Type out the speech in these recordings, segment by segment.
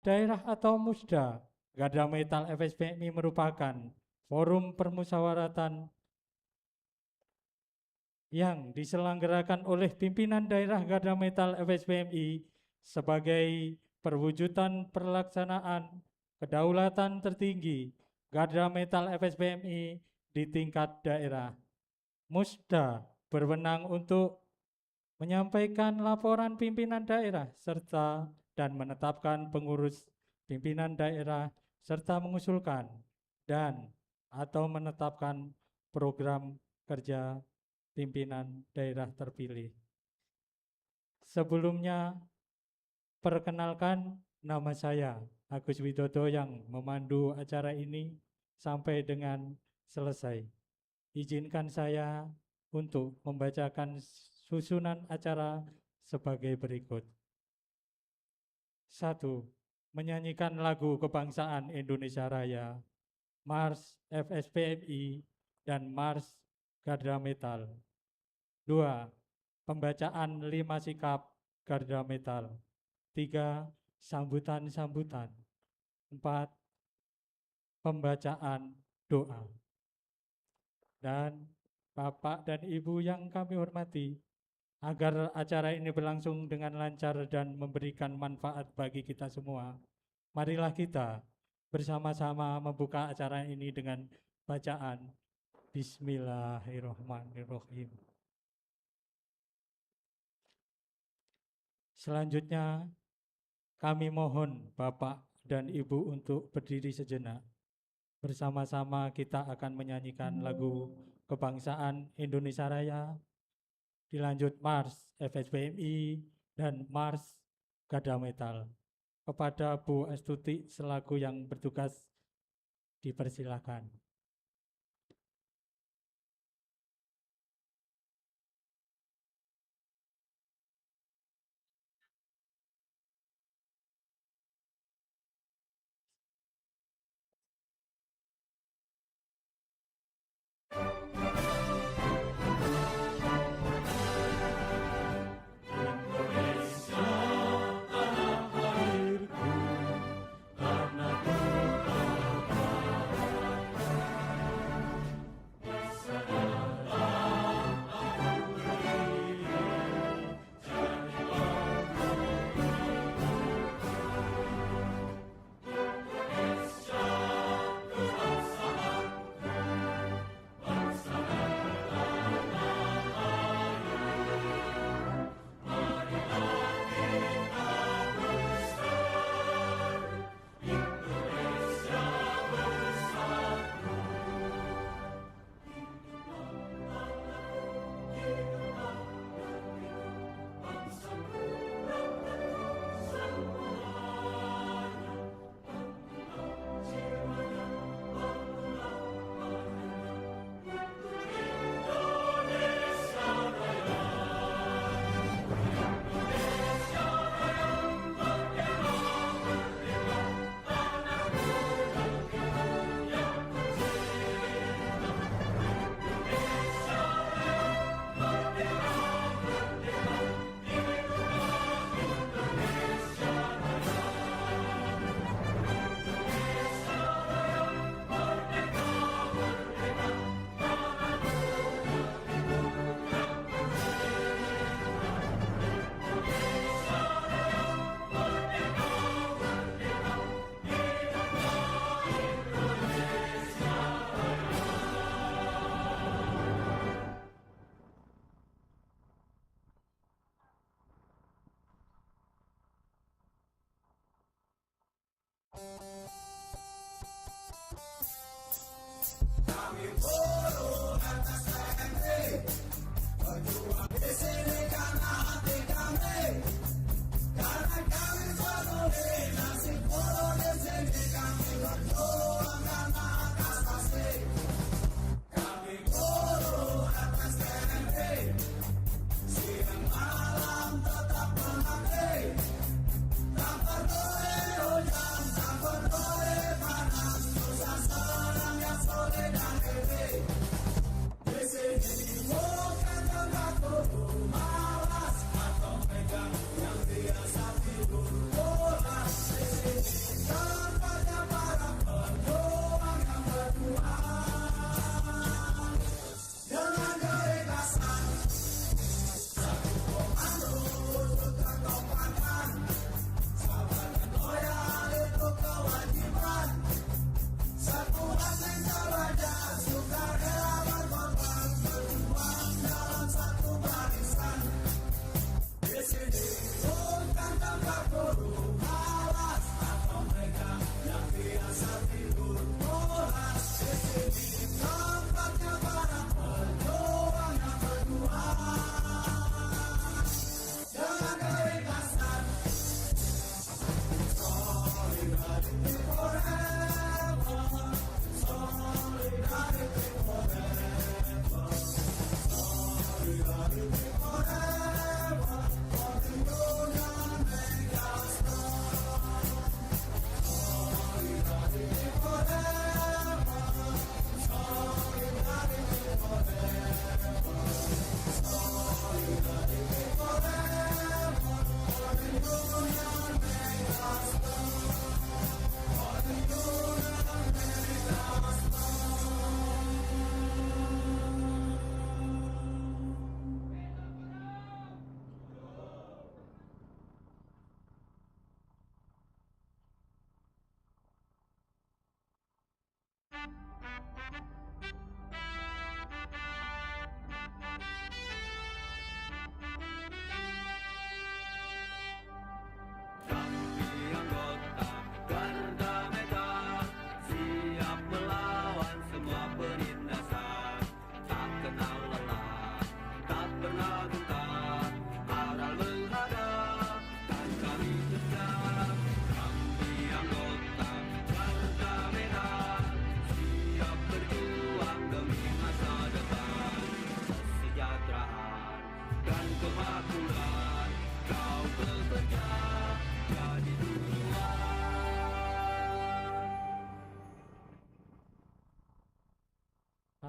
Daerah atau Musda, Garda Metal FSPMI merupakan forum permusyawaratan yang diselenggarakan oleh pimpinan daerah Garda Metal FSPMI sebagai perwujudan pelaksanaan kedaulatan tertinggi Garda Metal FSPMI di tingkat daerah. Musda berwenang untuk menyampaikan laporan pimpinan daerah serta dan menetapkan pengurus pimpinan daerah serta mengusulkan dan atau menetapkan program kerja pimpinan daerah terpilih. Sebelumnya, perkenalkan, nama saya Agus Widodo yang memandu acara ini sampai dengan selesai. Izinkan saya untuk membacakan susunan acara sebagai berikut. 1. Menyanyikan lagu kebangsaan Indonesia Raya, Mars FSPMI, dan Mars Garda Metal. 2. Pembacaan 5 sikap Garda Metal. 3. Sambutan-sambutan. 4. Pembacaan doa. Dan Bapak dan Ibu yang kami hormati, agar acara ini berlangsung dengan lancar dan memberikan manfaat bagi kita semua, marilah kita bersama-sama membuka acara ini dengan bacaan Bismillahirrahmanirrahim. Selanjutnya, kami mohon Bapak dan Ibu untuk berdiri sejenak. Bersama-sama kita akan menyanyikan lagu kebangsaan Indonesia Raya, dilanjut Mars FSPMI dan Mars Garda Metal. Kepada Bu Astuti selaku yang bertugas, dipersilakan.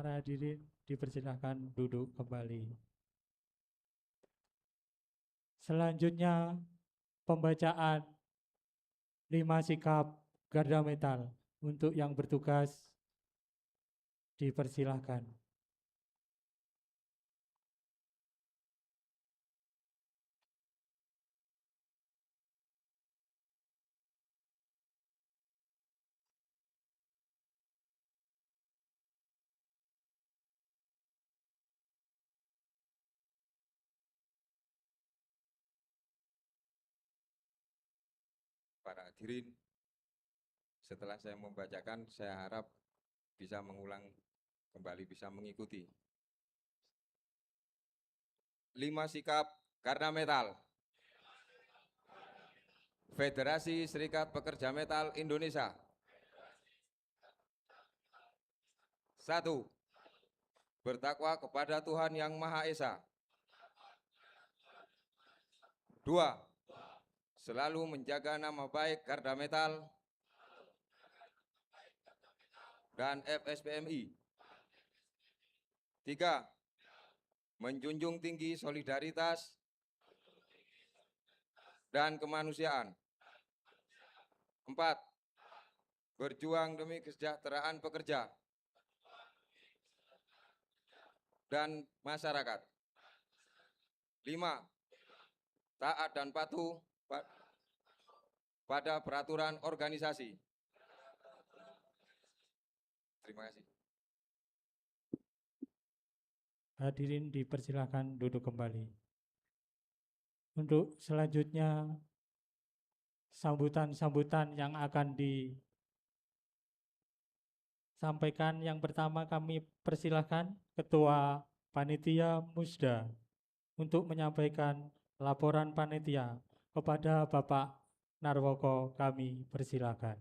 Para hadirin dipersilahkan duduk kembali. Selanjutnya pembacaan 5 sikap Garda Metal. Untuk yang bertugas dipersilahkan. Para hadirin, setelah saya membacakan, saya harap bisa mengulang kembali, bisa mengikuti. 5 sikap Garda Metal. Federasi Serikat Pekerja Metal Indonesia. 1. Bertakwa kepada Tuhan Yang Maha Esa. 2. Selalu menjaga nama baik Garda Metal dan FSPMI. 3. Menjunjung tinggi solidaritas dan kemanusiaan. 4. Berjuang demi kesejahteraan pekerja dan masyarakat. 5. Taat dan patuh pada peraturan organisasi. Terima kasih. Hadirin dipersilahkan duduk kembali. Untuk selanjutnya sambutan-sambutan yang akan disampaikan. Yang pertama kami persilahkan Ketua Panitia Musda untuk menyampaikan laporan panitia. Kepada Bapak Narwoko kami persilahkan.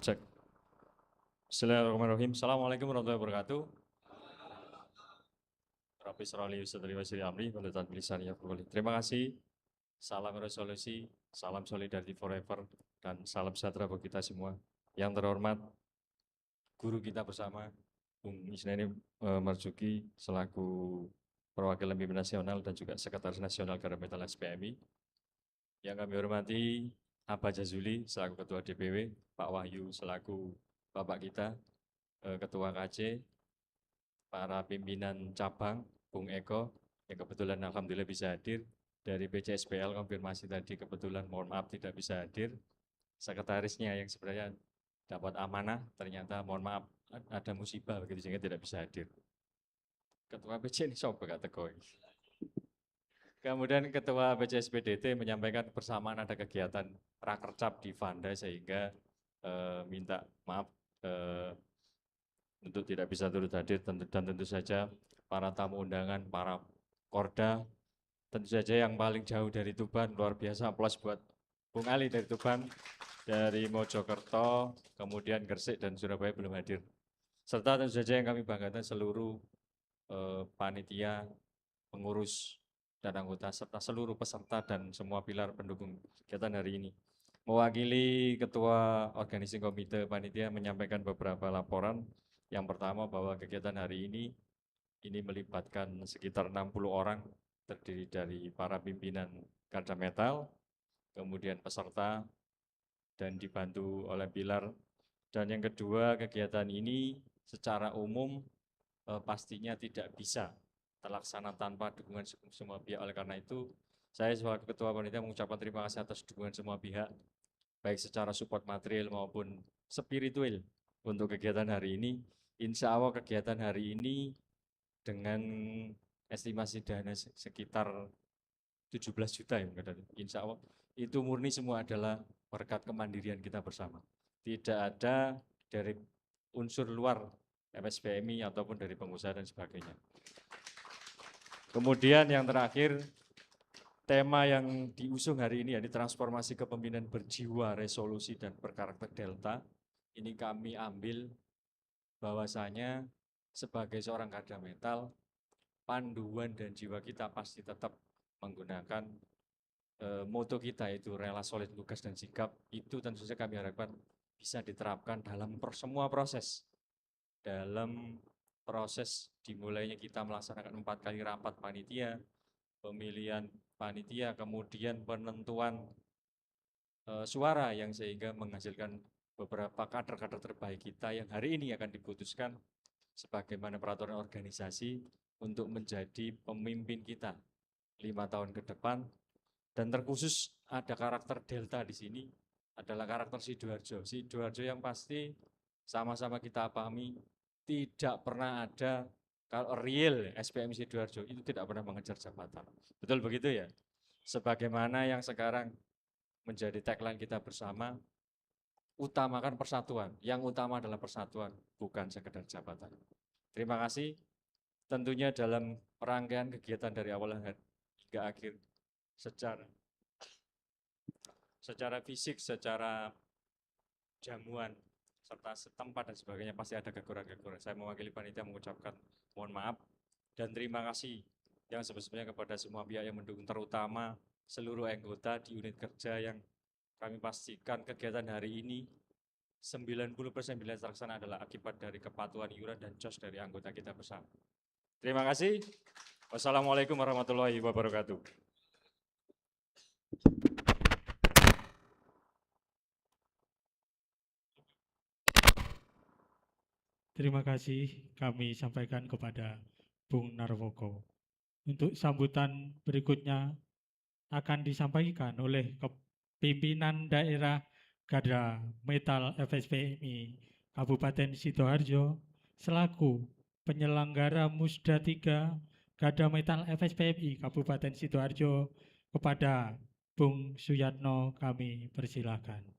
Cek. Bismillahirrahmanirrahim. Assalamualaikum warahmatullahi wabarakatuh. Rabbi shrali sadri wa yassir amri wahlul lisani yafqahu qawli. Terima kasih. Salam resolusi, salam solidarity forever, dan salam sejahtera bagi kita semua. Yang terhormat guru kita bersama, Bung Isnani Marzuki selaku perwakilan pimpinan nasional dan juga Sekretaris Nasional Garda Metal SPMI. Yang kami hormati Aba Jazuli selaku Ketua DPW, Pak Wahyu selaku Bapak kita, Ketua KC, para pimpinan cabang, Bung Eko, yang kebetulan alhamdulillah bisa hadir, dari PCSPL konfirmasi tadi kebetulan mohon maaf tidak bisa hadir, sekretarisnya yang sebenarnya dapat amanah, ternyata mohon maaf ada musibah begitu sehingga tidak bisa hadir. Ketua PC ini sobat kata koi. Kemudian Ketua PCSPDT menyampaikan bersamaan ada kegiatan rakercap di Vanda sehingga minta maaf untuk tidak bisa turut hadir, dan tentu saja para tamu undangan, para Korda, tentu saja yang paling jauh dari Tuban, luar biasa aplaus buat Bung Ali dari Tuban, dari Mojokerto, kemudian Gresik dan Surabaya belum hadir. Serta tentu saja yang kami banggakan seluruh panitia, pengurus, dan anggota, serta seluruh peserta dan semua pilar pendukung kegiatan hari ini. Mewakili Ketua Organizing Komite Panitia menyampaikan beberapa laporan. Yang pertama bahwa kegiatan hari ini melibatkan sekitar 60 orang, terdiri dari para pimpinan Garda Metal, kemudian peserta, dan dibantu oleh pilar. Dan yang kedua, kegiatan ini secara umum pastinya tidak bisa terlaksana tanpa dukungan semua pihak. Oleh karena itu, saya sebagai Ketua Panitia mengucapkan terima kasih atas dukungan semua pihak, baik secara support material maupun spiritual untuk kegiatan hari ini. Insya Allah kegiatan hari ini dengan estimasi dana sekitar 17 juta ya, insya Allah itu murni semua adalah berkat kemandirian kita bersama. Tidak ada dari unsur luar FSPMI ataupun dari pengusaha dan sebagainya. Kemudian yang terakhir, tema yang diusung hari ini yakni transformasi kepemimpinan berjiwa, resolusi, dan berkarakter Delta. ini kami ambil bahwasanya sebagai seorang Garda Metal, panduan dan jiwa kita pasti tetap menggunakan moto kita, itu rela, solid, lugas, dan sigap. Itu tentu saja kami harapkan bisa diterapkan dalam semua proses. Dalam proses dimulainya kita melaksanakan 4 kali rapat panitia, pemilihan panitia, kemudian penentuan suara yang sehingga menghasilkan beberapa kader-kader terbaik kita yang hari ini akan diputuskan sebagaimana peraturan organisasi untuk menjadi pemimpin kita 5 tahun ke depan. Dan terkhusus ada karakter Delta di sini, adalah karakter Sidoarjo. Sidoarjo yang pasti sama-sama kita pahami tidak pernah ada, kalau real SPM Sidoarjo itu tidak pernah mengejar jabatan. Betul begitu ya? Sebagaimana yang sekarang menjadi tagline kita bersama, utamakan persatuan. Yang utama adalah persatuan, bukan sekedar jabatan. Terima kasih. Tentunya dalam rangkaian kegiatan dari awal hingga akhir, secara fisik, secara jamuan, serta setempat dan sebagainya pasti ada kekurangan-kekurangan. Saya mewakili panitia mengucapkan mohon maaf dan terima kasih yang sebesarnya kepada semua pihak yang mendukung, terutama seluruh anggota di unit kerja yang kami pastikan kegiatan hari ini 90% bila terlaksana adalah akibat dari kepatuhan iuran dan COS dari anggota kita bersama. Terima kasih. Wassalamualaikum warahmatullahi wabarakatuh. Terima kasih kami sampaikan kepada Bung Narwoko. Untuk sambutan berikutnya akan disampaikan oleh pimpinan daerah Garda Metal FSPMI Kabupaten Sidoarjo selaku penyelenggara Musda 3 Garda Metal FSPMI Kabupaten Sidoarjo. Kepada Bung Suyatno kami persilakan.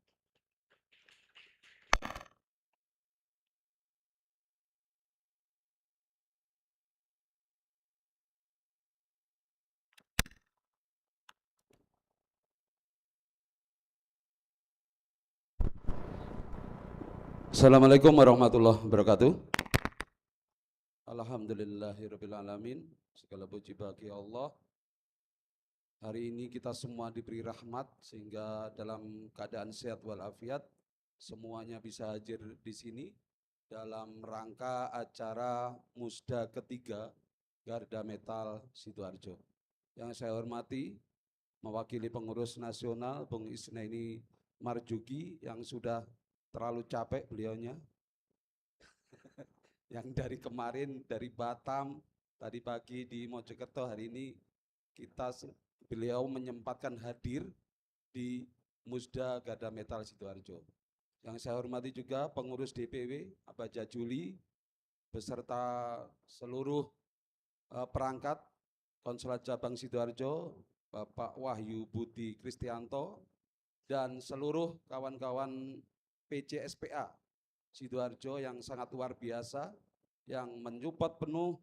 Assalamualaikum warahmatullahi wabarakatuh. Alhamdulillahirrabbilalamin. Segala puji bagi Allah. Hari ini kita semua diberi rahmat sehingga dalam keadaan sehat walafiat semuanya bisa hadir di sini dalam rangka acara Musda ketiga Garda Metal Sidoarjo. Yang saya hormati mewakili pengurus nasional Bung Isnaini Marjuki yang sudah terlalu capek beliaunya. Yang dari kemarin dari Batam, tadi pagi di Mojokerto, hari ini beliau menyempatkan hadir di Musda Garda Metal Sidoarjo. Yang saya hormati juga pengurus DPW Abaja Juli beserta seluruh perangkat Konsulat Cabang Sidoarjo, Bapak Wahyu Budi Kristianto, dan seluruh kawan-kawan PCSPA Sidoarjo yang sangat luar biasa, yang menyupport penuh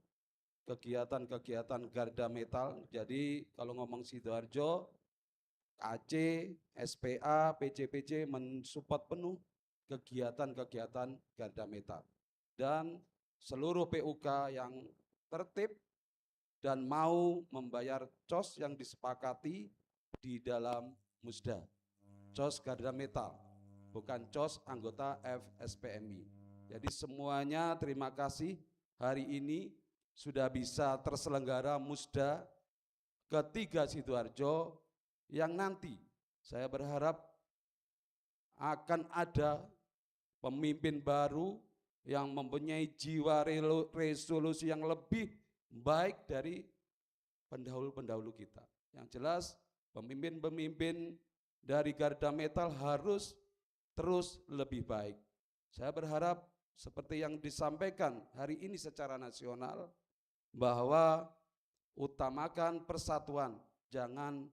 kegiatan-kegiatan Garda Metal. Jadi kalau ngomong Sidoarjo, KC, SPA, PCPC mensupport penuh kegiatan-kegiatan Garda Metal. Dan seluruh PUK yang tertib dan mau membayar COS yang disepakati di dalam Musda. COS Garda Metal, bukan COS anggota FSPMI. Jadi semuanya terima kasih hari ini sudah bisa terselenggara Musda ketiga Sidoarjo yang nanti saya berharap akan ada pemimpin baru yang mempunyai jiwa resolusi yang lebih baik dari pendahulu-pendahulu kita. Yang jelas pemimpin-pemimpin dari Garda Metal harus terus lebih baik. Saya berharap seperti yang disampaikan hari ini secara nasional bahwa utamakan persatuan, jangan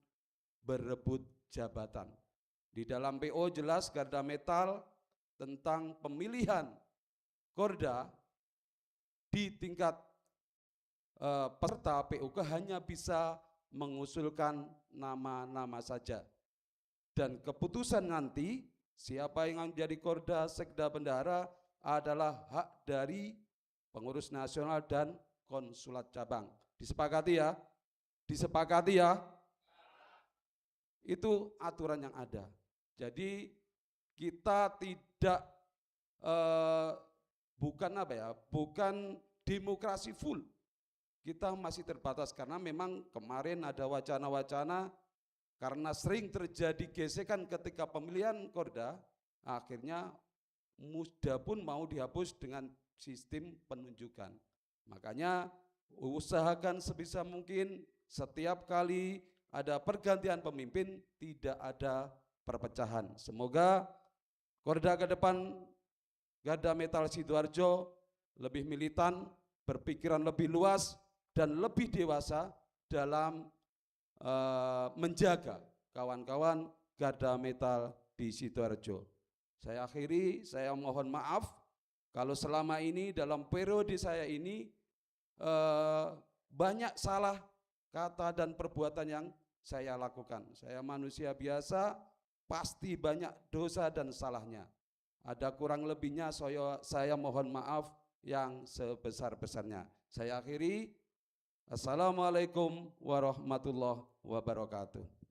berebut jabatan. Di dalam PO jelas Garda Metal tentang pemilihan Korda di tingkat peserta PUK hanya bisa mengusulkan nama-nama saja. Dan keputusan nanti Siapa yang menjadi Korda, Sekda, Bendahara adalah hak dari pengurus nasional dan konsulat cabang. Disepakati ya? Disepakati ya? Itu aturan yang ada. Jadi kita tidak bukan demokrasi full. Kita masih terbatas karena memang kemarin ada wacana-wacana karena sering terjadi gesekan ketika pemilihan Korda, akhirnya Musda pun mau dihapus dengan sistem penunjukan. Makanya usahakan sebisa mungkin setiap kali ada pergantian pemimpin tidak ada perpecahan. Semoga Korda ke depan Garda Metal Sidoarjo lebih militan, berpikiran lebih luas dan lebih dewasa dalam menjaga kawan-kawan Garda Metal di Sidoarjo. Saya akhiri, saya mohon maaf kalau selama ini dalam periode saya ini banyak salah kata dan perbuatan yang saya lakukan. Saya manusia biasa, pasti banyak dosa dan salahnya. Ada kurang lebihnya saya mohon maaf yang sebesar-besarnya. Saya akhiri. Assalamualaikum warahmatullahi wabarakatuh.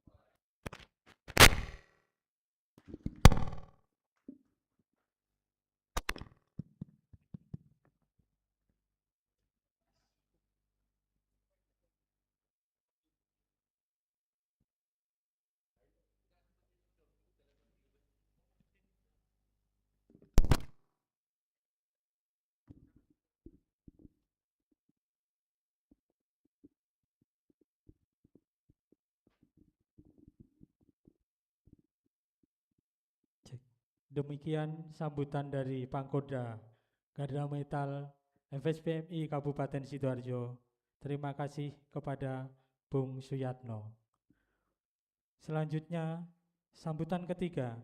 Demikian sambutan dari Pangkoda Garda Metal FSPMI Kabupaten Sidoarjo. Terima kasih kepada Bung Suyatno. Selanjutnya, sambutan ketiga,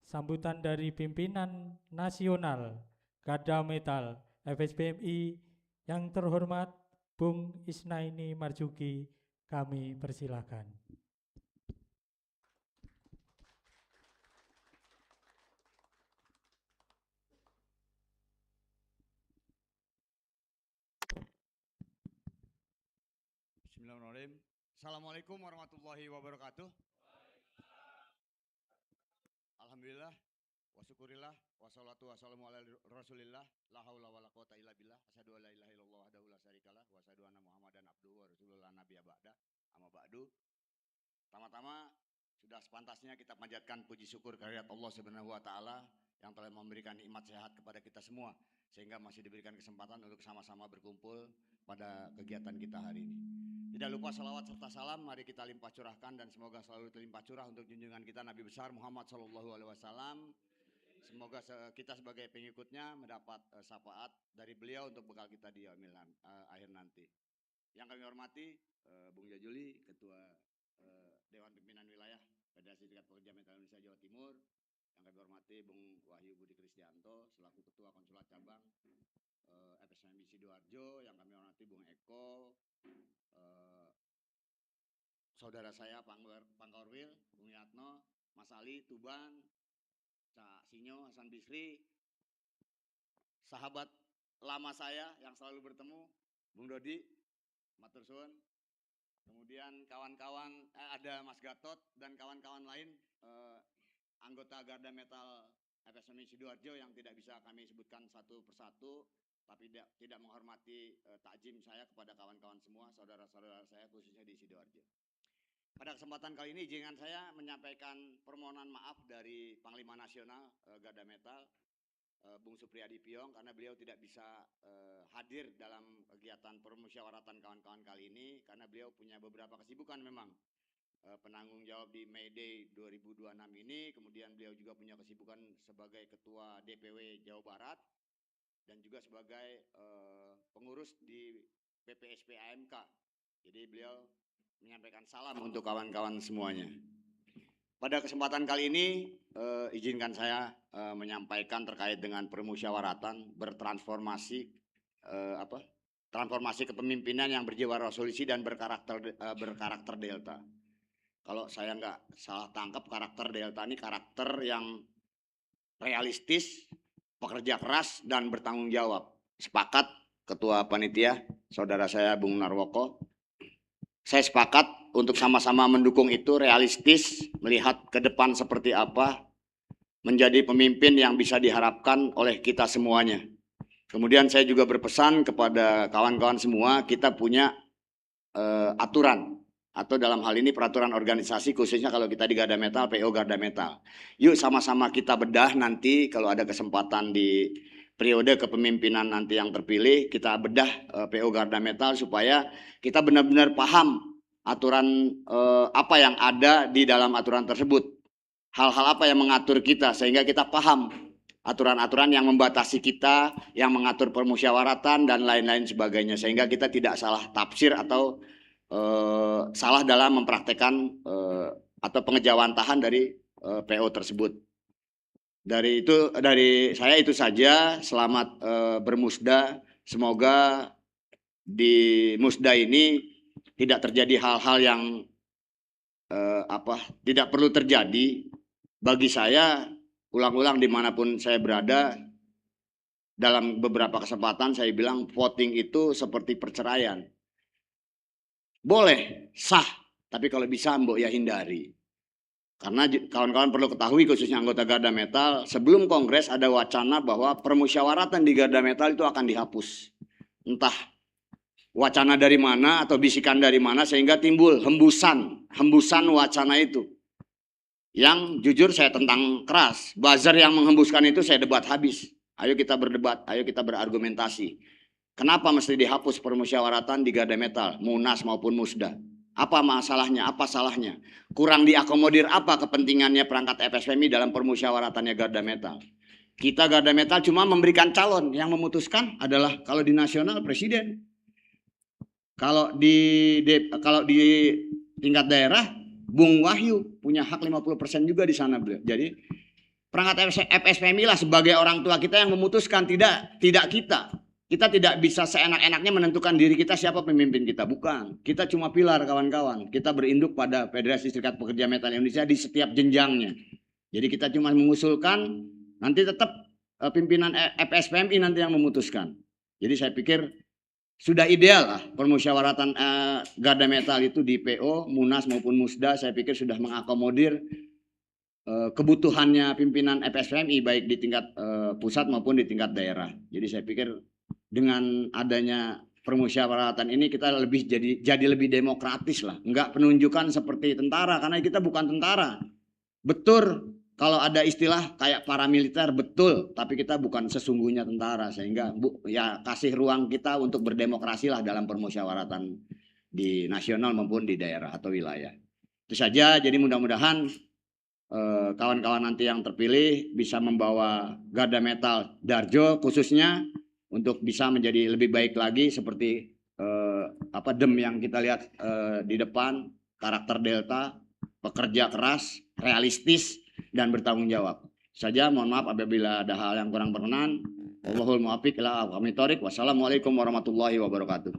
sambutan dari pimpinan nasional Garda Metal FSPMI yang terhormat Bung Isnaini Marzuki, kami persilahkan. Bismillahirrahmanirrahim. Assalamualaikum warahmatullahi wabarakatuh. Alhamdulillah, wa syukurillah, wassalatu wassalamu ala rasulillah, la haula wa la quwata illa billah, asyhadu an la ilaha illallah wahdahu la syarikalah, wa asyhadu anna muhammadan abduhu wa rasulullah nabiyya ba'da, amma ba'du. Pertama-tama, sudah sepantasnya kita panjatkan puji syukur kehadirat Allah Subhanahu wa taala yang telah memberikan nikmat sehat kepada kita semua sehingga masih diberikan kesempatan untuk sama-sama berkumpul pada kegiatan kita hari ini. Tidak lupa salawat serta salam mari kita limpah curahkan dan semoga selalu terlimpah curah untuk junjungan kita Nabi besar Muhammad SAW. Semoga kita sebagai pengikutnya mendapat syafaat dari beliau untuk bekal kita di yaumil akhir nanti. Yang kami hormati Bung Jajuli, Ketua Dewan Pimpinan Wilayah Federasi Serikat Pekerja Metal Indonesia Jawa Timur. Yang kami hormati Bung Wahyu Budi Kristianto selaku Ketua Konsulat Cabang FSMI Sidoarjo. Yang kami hormati Bung Eko, saudara saya Pangkorwil, Bung Yatno, Mas Ali, Tuban, Cak Sinyo, Hasan Bisri, sahabat lama saya yang selalu bertemu, Bung Dodi, matur suwun. Kemudian kawan-kawan, ada Mas Gatot dan kawan-kawan lain, anggota Garda Metal FSMI Sidoarjo yang tidak bisa kami sebutkan satu persatu, tapi tidak menghormati takjim saya kepada kawan-kawan semua, saudara-saudara saya khususnya di Sidoarjo. Pada kesempatan kali ini izinkan saya menyampaikan permohonan maaf dari Panglima Nasional Garda Metal, Bung Supriyadi Piong, karena beliau tidak bisa hadir dalam kegiatan permusyawaratan kawan-kawan kali ini karena beliau punya beberapa kesibukan memang. Penanggung jawab di May Day 2026 ini, kemudian beliau juga punya kesibukan sebagai Ketua DPW Jawa Barat dan juga sebagai pengurus di PPSP AMK. Jadi beliau menyampaikan salam untuk kawan-kawan semuanya. Pada kesempatan kali ini izinkan saya menyampaikan terkait dengan permusyawaratan bertransformasi transformasi kepemimpinan yang berjiwa resolusi dan berkarakter delta. Kalau saya nggak salah tangkap, karakter delta ini karakter yang realistis, pekerja keras, dan bertanggung jawab. Sepakat Ketua Panitia, saudara saya Bung Narwoko. Saya sepakat untuk sama-sama mendukung itu, realistis, melihat ke depan seperti apa, menjadi pemimpin yang bisa diharapkan oleh kita semuanya. Kemudian saya juga berpesan kepada kawan-kawan semua, kita punya aturan, atau dalam hal ini peraturan organisasi, khususnya kalau kita di Garda Metal, PO Garda Metal. Yuk sama-sama kita bedah nanti kalau ada kesempatan di periode kepemimpinan nanti yang terpilih, kita bedah PO Garda Metal supaya kita benar-benar paham aturan apa yang ada di dalam aturan tersebut. Hal-hal apa yang mengatur kita sehingga kita paham aturan-aturan yang membatasi kita, yang mengatur permusyawaratan dan lain-lain sebagainya, sehingga kita tidak salah tafsir atau salah dalam mempraktekkan atau pengejawantahan dari PO tersebut. Dari saya itu saja. Selamat bermusda. Semoga di musda ini tidak terjadi hal-hal yang tidak perlu terjadi. Bagi saya, ulang-ulang dimanapun saya berada, dalam beberapa kesempatan saya bilang voting itu seperti perceraian. Boleh, sah, tapi kalau bisa mbok ya hindari. Karena kawan-kawan perlu ketahui, khususnya anggota Garda Metal, sebelum Kongres ada wacana bahwa permusyawaratan di Garda Metal itu akan dihapus. Entah wacana dari mana atau bisikan dari mana sehingga timbul hembusan wacana itu. Yang jujur saya tentang keras. Buzzer yang menghembuskan itu saya debat habis. Ayo kita berdebat, ayo kita berargumentasi. Kenapa mesti dihapus permusyawaratan di Garda Metal, Munas maupun Musda? Apa masalahnya? Apa salahnya? Kurang diakomodir apa kepentingannya perangkat FSPMI dalam permusyawaratannya Garda Metal? Kita Garda Metal cuma memberikan calon, yang memutuskan adalah kalau di nasional presiden. Kalau di tingkat daerah Bung Wahyu punya hak 50% juga di sana beliau. Jadi perangkat FSPMI lah sebagai orang tua kita yang memutuskan, tidak kita. Kita tidak bisa seenak-enaknya menentukan diri kita siapa pemimpin kita, bukan. Kita cuma pilar kawan-kawan. Kita berinduk pada Federasi Serikat Pekerja Metal Indonesia di setiap jenjangnya. Jadi kita cuma mengusulkan, nanti tetap pimpinan FSPMI nanti yang memutuskan. Jadi saya pikir sudah ideal lah permusyawaratan Garda Metal itu di PO, Munas maupun Musda. Saya pikir sudah mengakomodir kebutuhannya pimpinan FSPMI baik di tingkat pusat maupun di tingkat daerah. Jadi saya pikir dengan adanya permusyawaratan ini kita jadi lebih demokratis lah. Enggak penunjukan seperti tentara, karena kita bukan tentara. Betul kalau ada istilah kayak paramiliter, betul, tapi kita bukan sesungguhnya tentara, sehingga ya kasih ruang kita untuk berdemokrasi lah dalam permusyawaratan di nasional maupun di daerah atau wilayah. Itu saja. Jadi mudah-mudahan kawan-kawan nanti yang terpilih bisa membawa Garda Metal Darjo khususnya untuk bisa menjadi lebih baik lagi seperti DEM yang kita lihat di depan, karakter Delta, pekerja keras, realistis, dan bertanggung jawab. Saja, mohon maaf apabila ada hal yang kurang berkenan. Wallahul muwaffiq ila aqwamit thoriq. Wassalamualaikum warahmatullahi wabarakatuh.